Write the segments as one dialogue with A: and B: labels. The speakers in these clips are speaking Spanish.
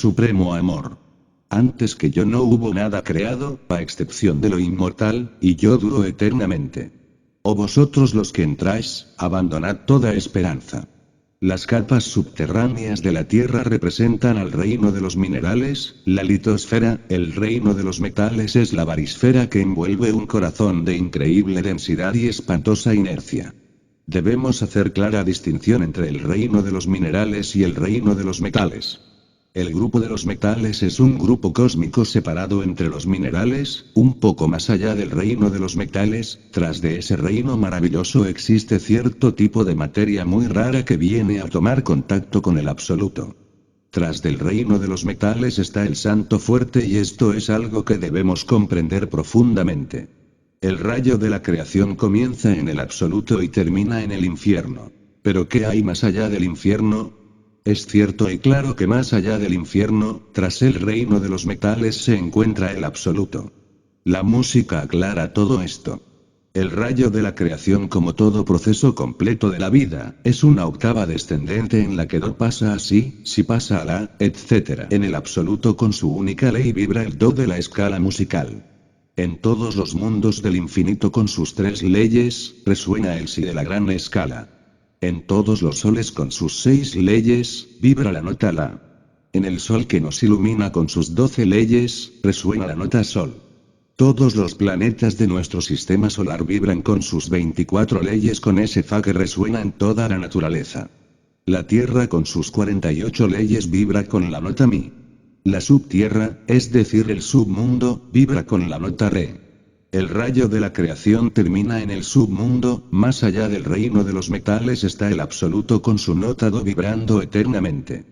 A: Supremo amor. Antes que yo no hubo nada creado, a excepción de lo inmortal, y yo duro eternamente. Oh vosotros los que entráis, abandonad toda esperanza. Las capas subterráneas de la Tierra representan al reino de los minerales, la litosfera, el reino de los metales es la barisfera que envuelve un corazón de increíble densidad y espantosa inercia. Debemos hacer clara distinción entre el reino de los minerales y el reino de los metales. El grupo de los metales es un grupo cósmico separado entre los minerales, un poco más allá del reino de los metales. Tras de ese reino maravilloso existe cierto tipo de materia muy rara que viene a tomar contacto con el absoluto. Tras del reino de los metales está el santo fuerte y esto es algo que debemos comprender profundamente. El rayo de la creación comienza en el absoluto y termina en el infierno. ¿Pero qué hay más allá del infierno? Es cierto y claro que más allá del infierno, tras el reino de los metales se encuentra el absoluto. La música aclara todo esto. El rayo de la creación, como todo proceso completo de la vida, es una octava descendente en la que do pasa a si pasa a la, etc. En el absoluto con su única ley vibra el do de la escala musical. En todos los mundos del infinito con sus tres leyes, resuena el si de la gran escala. En todos los soles con sus 6 leyes, vibra la nota la. En el sol que nos ilumina con sus 12 leyes, resuena la nota sol. Todos los planetas de nuestro sistema solar vibran con sus 24 leyes con ese fa que resuena en toda la naturaleza. La Tierra con sus 48 leyes vibra con la nota mi. La subtierra, es decir el submundo, vibra con la nota re. El rayo de la creación termina en el submundo, más allá del reino de los metales está el absoluto con su nota do vibrando eternamente.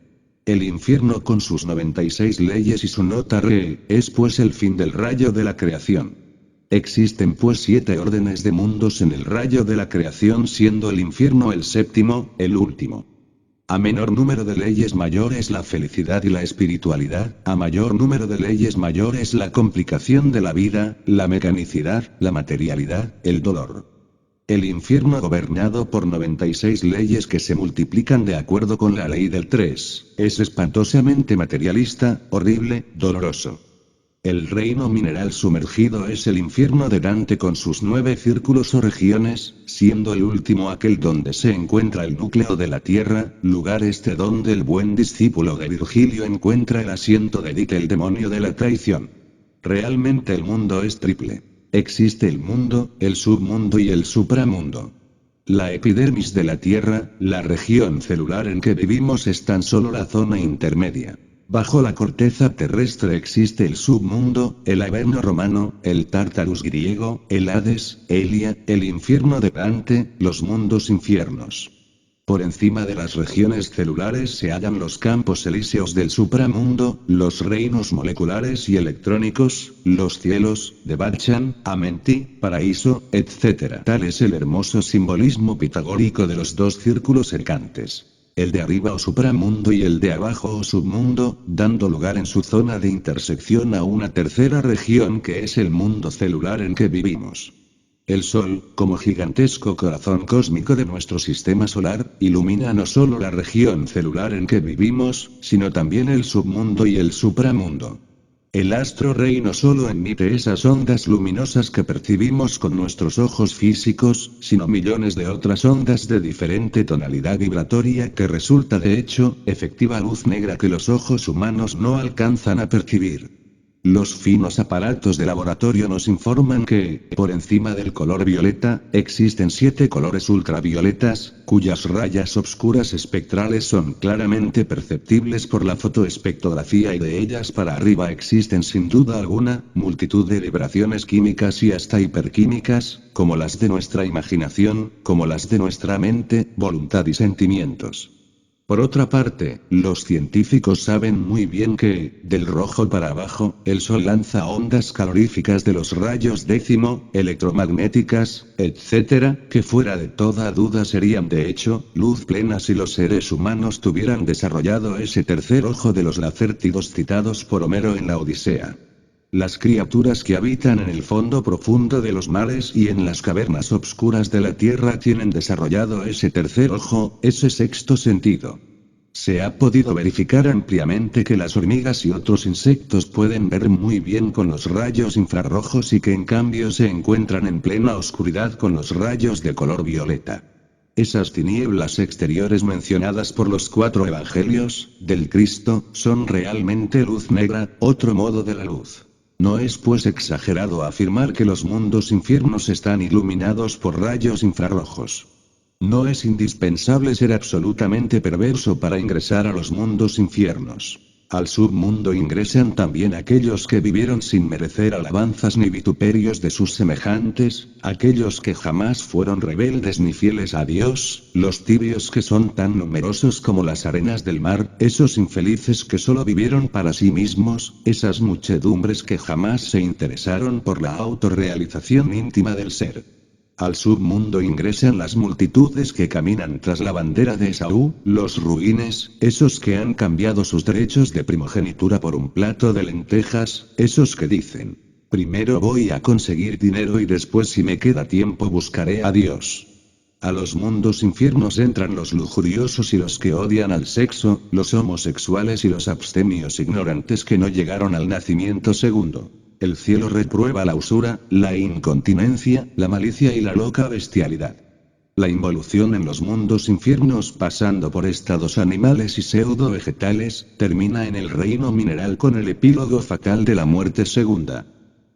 A: El infierno con sus 96 leyes y su nota re, es pues el fin del rayo de la creación. Existen pues 7 órdenes de mundos en el rayo de la creación, siendo el infierno el séptimo, el último. A menor número de leyes mayor es la felicidad y la espiritualidad, a mayor número de leyes mayor es la complicación de la vida, la mecanicidad, la materialidad, el dolor. El infierno gobernado por 96 leyes que se multiplican de acuerdo con la ley del 3, es espantosamente materialista, horrible, doloroso. El reino mineral sumergido es el infierno de Dante con sus 9 círculos o regiones, siendo el último aquel donde se encuentra el núcleo de la tierra, lugar este donde el buen discípulo de Virgilio encuentra el asiento de Dite, el demonio de la traición. Realmente el mundo es triple. Existe el mundo, el submundo y el supramundo. La epidermis de la Tierra, la región celular en que vivimos, es tan solo la zona intermedia. Bajo la corteza terrestre existe el submundo, el Averno romano, el Tartarus griego, el Hades, Elia, el infierno de Dante, los mundos infiernos. Por encima de las regiones celulares se hallan los campos elíseos del supramundo, los reinos moleculares y electrónicos, los cielos, de Bachan, Amenti, paraíso, etc. Tal es el hermoso simbolismo pitagórico de los dos círculos cercantes. El de arriba o supramundo y el de abajo o submundo, dando lugar en su zona de intersección a una tercera región que es el mundo celular en que vivimos. El Sol, como gigantesco corazón cósmico de nuestro sistema solar, ilumina no solo la región celular en que vivimos, sino también el submundo y el supramundo. El astro rey no solo emite esas ondas luminosas que percibimos con nuestros ojos físicos, sino millones de otras ondas de diferente tonalidad vibratoria que resulta de hecho, efectiva luz negra que los ojos humanos no alcanzan a percibir. Los finos aparatos de laboratorio nos informan que, por encima del color violeta, existen 7 colores ultravioletas, cuyas rayas oscuras espectrales son claramente perceptibles por la fotoespectrografía y de ellas para arriba existen sin duda alguna, multitud de vibraciones químicas y hasta hiperquímicas, como las de nuestra imaginación, como las de nuestra mente, voluntad y sentimientos. Por otra parte, los científicos saben muy bien que, del rojo para abajo, el Sol lanza ondas caloríficas de los rayos décimo, electromagnéticas, etc., que fuera de toda duda serían de hecho, luz plena si los seres humanos tuvieran desarrollado ese tercer ojo de los lacértidos citados por Homero en la Odisea. Las criaturas que habitan en el fondo profundo de los mares y en las cavernas obscuras de la tierra tienen desarrollado ese tercer ojo, ese sexto sentido. Se ha podido verificar ampliamente que las hormigas y otros insectos pueden ver muy bien con los rayos infrarrojos y que en cambio se encuentran en plena oscuridad con los rayos de color violeta. Esas tinieblas exteriores mencionadas por los 4 evangelios del Cristo son realmente luz negra, otro modo de la luz. No es pues exagerado afirmar que los mundos infiernos están iluminados por rayos infrarrojos. No es indispensable ser absolutamente perverso para ingresar a los mundos infiernos. Al submundo ingresan también aquellos que vivieron sin merecer alabanzas ni vituperios de sus semejantes, aquellos que jamás fueron rebeldes ni fieles a Dios, los tibios que son tan numerosos como las arenas del mar, esos infelices que solo vivieron para sí mismos, esas muchedumbres que jamás se interesaron por la autorrealización íntima del ser. Al submundo ingresan las multitudes que caminan tras la bandera de Esaú, los ruines, esos que han cambiado sus derechos de primogenitura por un plato de lentejas, esos que dicen, primero voy a conseguir dinero y después si me queda tiempo buscaré a Dios. A los mundos infiernos entran los lujuriosos y los que odian al sexo, los homosexuales y los abstemios ignorantes que no llegaron al nacimiento segundo. El cielo reprueba la usura, la incontinencia, la malicia y la loca bestialidad. La involución en los mundos infiernos pasando por estados animales y pseudo-vegetales, termina en el reino mineral con el epílogo fatal de la muerte segunda.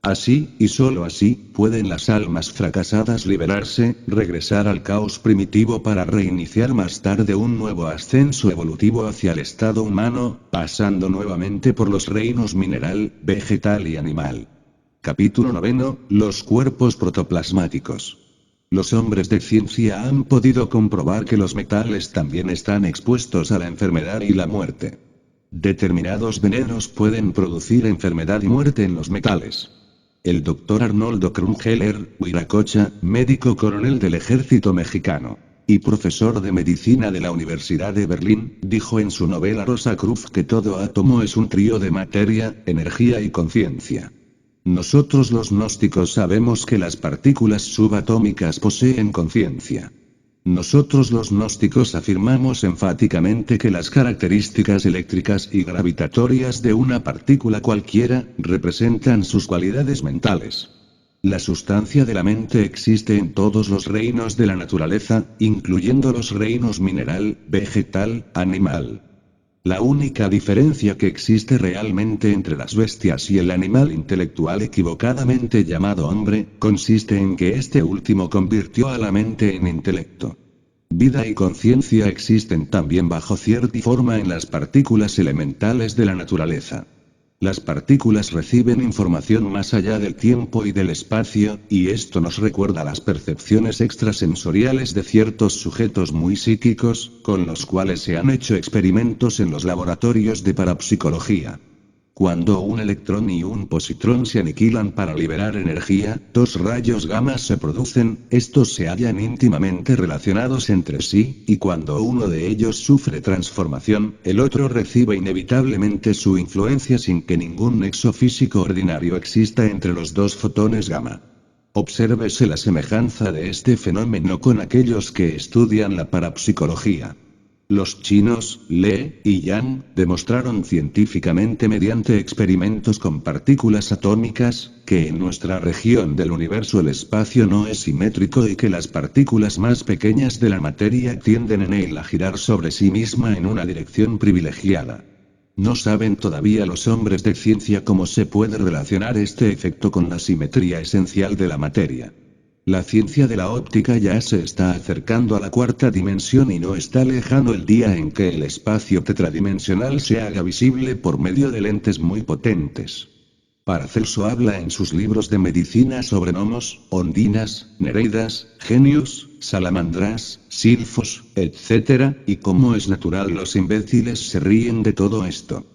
A: Así, y solo así, pueden las almas fracasadas liberarse, regresar al caos primitivo para reiniciar más tarde un nuevo ascenso evolutivo hacia el estado humano, pasando nuevamente por los reinos mineral, vegetal y animal. Capítulo 9. Los cuerpos protoplasmáticos. Los hombres de ciencia han podido comprobar que los metales también están expuestos a la enfermedad y la muerte. Determinados venenos pueden producir enfermedad y muerte en los metales. El doctor Arnoldo Krumheller, Huiracocha, médico coronel del ejército mexicano y profesor de medicina de la Universidad de Berlín, dijo en su novela Rosa Cruz que todo átomo es un trío de materia, energía y conciencia. Nosotros los gnósticos sabemos que las partículas subatómicas poseen conciencia. Nosotros los gnósticos afirmamos enfáticamente que las características eléctricas y gravitatorias de una partícula cualquiera, representan sus cualidades mentales. La sustancia de la mente existe en todos los reinos de la naturaleza, incluyendo los reinos mineral, vegetal, animal. La única diferencia que existe realmente entre las bestias y el animal intelectual equivocadamente llamado hombre, consiste en que este último convirtió a la mente en intelecto. Vida y conciencia existen también bajo cierta forma en las partículas elementales de la naturaleza. Las partículas reciben información más allá del tiempo y del espacio, y esto nos recuerda las percepciones extrasensoriales de ciertos sujetos muy psíquicos, con los cuales se han hecho experimentos en los laboratorios de parapsicología. Cuando un electrón y un positrón se aniquilan para liberar energía, 2 rayos gamma se producen, estos se hallan íntimamente relacionados entre sí, y cuando uno de ellos sufre transformación, el otro recibe inevitablemente su influencia sin que ningún nexo físico ordinario exista entre los 2 fotones gamma. Obsérvese la semejanza de este fenómeno con aquellos que estudian la parapsicología. Los chinos, Le y Yang, demostraron científicamente mediante experimentos con partículas atómicas, que en nuestra región del universo el espacio no es simétrico y que las partículas más pequeñas de la materia tienden en él a girar sobre sí misma en una dirección privilegiada. No saben todavía los hombres de ciencia cómo se puede relacionar este efecto con la simetría esencial de la materia. La ciencia de la óptica ya se está acercando a la 4ª dimensión y no está lejano el día en que el espacio tetradimensional se haga visible por medio de lentes muy potentes. Paracelso habla en sus libros de medicina sobre gnomos, ondinas, nereidas, genios, salamandras, silfos, etc., y como es natural los imbéciles se ríen de todo esto.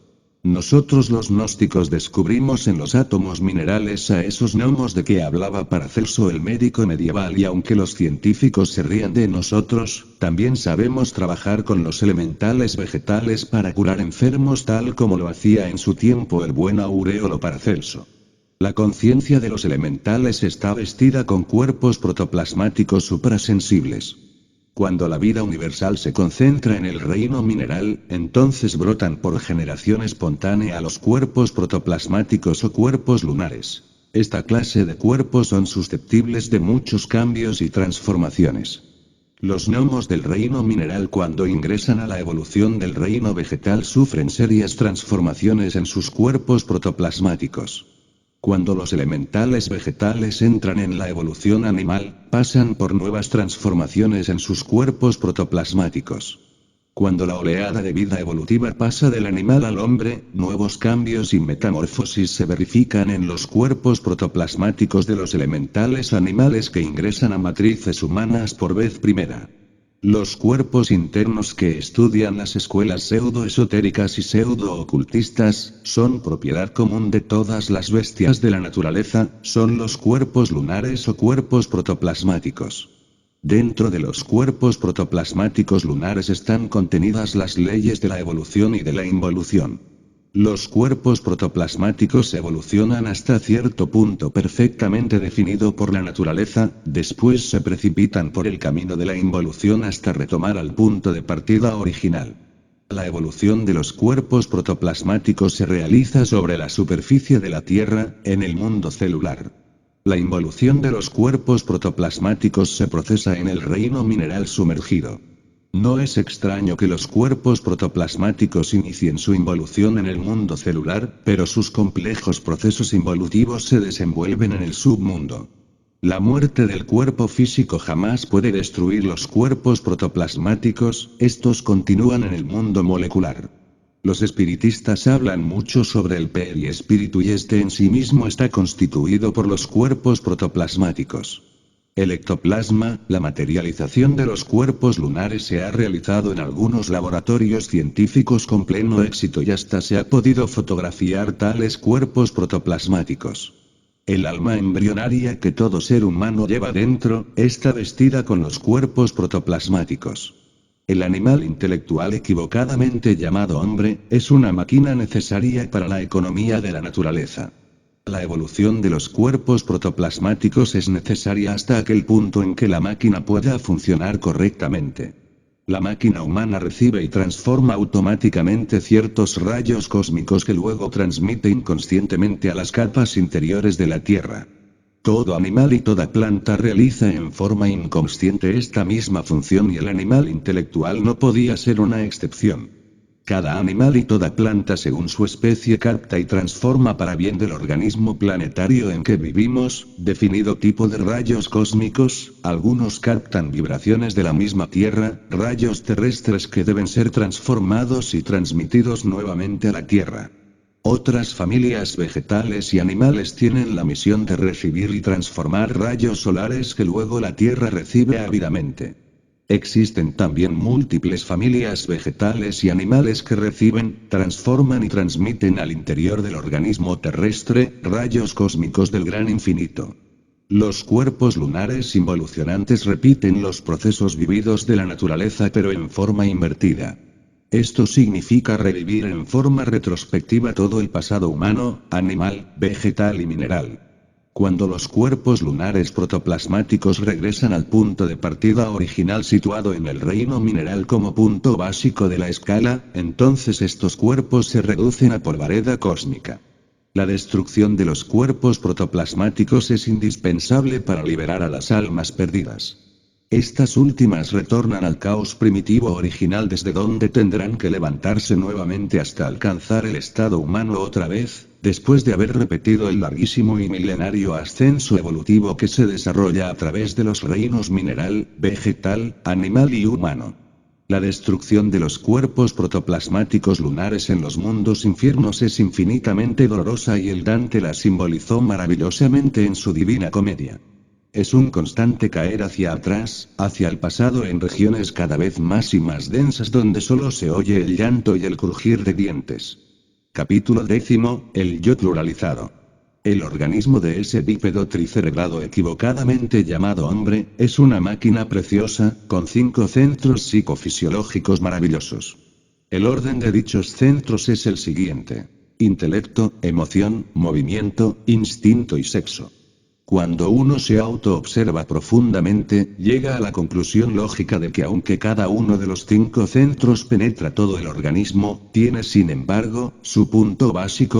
A: Nosotros los gnósticos descubrimos en los átomos minerales a esos gnomos de que hablaba Paracelso el médico medieval y aunque los científicos se rían de nosotros, también sabemos trabajar con los elementales vegetales para curar enfermos tal como lo hacía en su tiempo el buen Aureolo Paracelso. La conciencia de los elementales está vestida con cuerpos protoplasmáticos suprasensibles. Cuando la vida universal se concentra en el reino mineral, entonces brotan por generación espontánea los cuerpos protoplasmáticos o cuerpos lunares. Esta clase de cuerpos son susceptibles de muchos cambios y transformaciones. Los gnomos del reino mineral cuando ingresan a la evolución del reino vegetal sufren serias transformaciones en sus cuerpos protoplasmáticos. Cuando los elementales vegetales entran en la evolución animal, pasan por nuevas transformaciones en sus cuerpos protoplasmáticos. Cuando la oleada de vida evolutiva pasa del animal al hombre, nuevos cambios y metamorfosis se verifican en los cuerpos protoplasmáticos de los elementales animales que ingresan a matrices humanas por vez primera. Los cuerpos internos que estudian las escuelas pseudo-esotéricas y pseudo-ocultistas, son propiedad común de todas las bestias de la naturaleza, son los cuerpos lunares o cuerpos protoplasmáticos. Dentro de los cuerpos protoplasmáticos lunares están contenidas las leyes de la evolución y de la involución. Los cuerpos protoplasmáticos evolucionan hasta cierto punto perfectamente definido por la naturaleza, después se precipitan por el camino de la involución hasta retomar al punto de partida original. La evolución de los cuerpos protoplasmáticos se realiza sobre la superficie de la Tierra, en el mundo celular. La involución de los cuerpos protoplasmáticos se procesa en el reino mineral sumergido. No es extraño que los cuerpos protoplasmáticos inicien su involución en el mundo celular, pero sus complejos procesos involutivos se desenvuelven en el submundo. La muerte del cuerpo físico jamás puede destruir los cuerpos protoplasmáticos, estos continúan en el mundo molecular. Los espiritistas hablan mucho sobre el periespíritu y este en sí mismo está constituido por los cuerpos protoplasmáticos. El ectoplasma, la materialización de los cuerpos lunares se ha realizado en algunos laboratorios científicos con pleno éxito y hasta se ha podido fotografiar tales cuerpos protoplasmáticos. El alma embrionaria que todo ser humano lleva dentro, está vestida con los cuerpos protoplasmáticos. El animal intelectual equivocadamente llamado hombre, es una máquina necesaria para la economía de la naturaleza. La evolución de los cuerpos protoplasmáticos es necesaria hasta aquel punto en que la máquina pueda funcionar correctamente. La máquina humana recibe y transforma automáticamente ciertos rayos cósmicos que luego transmite inconscientemente a las capas interiores de la Tierra. Todo animal y toda planta realiza en forma inconsciente esta misma función y el animal intelectual no podía ser una excepción. Cada animal y toda planta según su especie capta y transforma para bien del organismo planetario en que vivimos, definido tipo de rayos cósmicos, algunos captan vibraciones de la misma Tierra, rayos terrestres que deben ser transformados y transmitidos nuevamente a la Tierra. Otras familias vegetales y animales tienen la misión de recibir y transformar rayos solares que luego la Tierra recibe ávidamente. Existen también múltiples familias vegetales y animales que reciben, transforman y transmiten al interior del organismo terrestre, rayos cósmicos del gran infinito. Los cuerpos lunares involucionantes repiten los procesos vividos de la naturaleza pero en forma invertida. Esto significa revivir en forma retrospectiva todo el pasado humano, animal, vegetal y mineral. Cuando los cuerpos lunares protoplasmáticos regresan al punto de partida original situado en el reino mineral como punto básico de la escala, entonces estos cuerpos se reducen a polvareda cósmica. La destrucción de los cuerpos protoplasmáticos es indispensable para liberar a las almas perdidas. Estas últimas retornan al caos primitivo original desde donde tendrán que levantarse nuevamente hasta alcanzar el estado humano otra vez, después de haber repetido el larguísimo y milenario ascenso evolutivo que se desarrolla a través de los reinos mineral, vegetal, animal y humano. La destrucción de los cuerpos protoplasmáticos lunares en los mundos infiernos es infinitamente dolorosa y el Dante la simbolizó maravillosamente en su Divina Comedia. Es un constante caer hacia atrás, hacia el pasado en regiones cada vez más y más densas donde solo se oye el llanto y el crujir de dientes. Capítulo 10. El yo pluralizado. El organismo de ese bípedo tricerebrado equivocadamente llamado hombre, es una máquina preciosa, con 5 centros psicofisiológicos maravillosos. El orden de dichos centros es el siguiente: intelecto, emoción, movimiento, instinto y sexo. Cuando uno se autoobserva profundamente, llega a la conclusión lógica de que aunque cada uno de los 5 centros penetra todo el organismo, tiene sin embargo, su punto básico,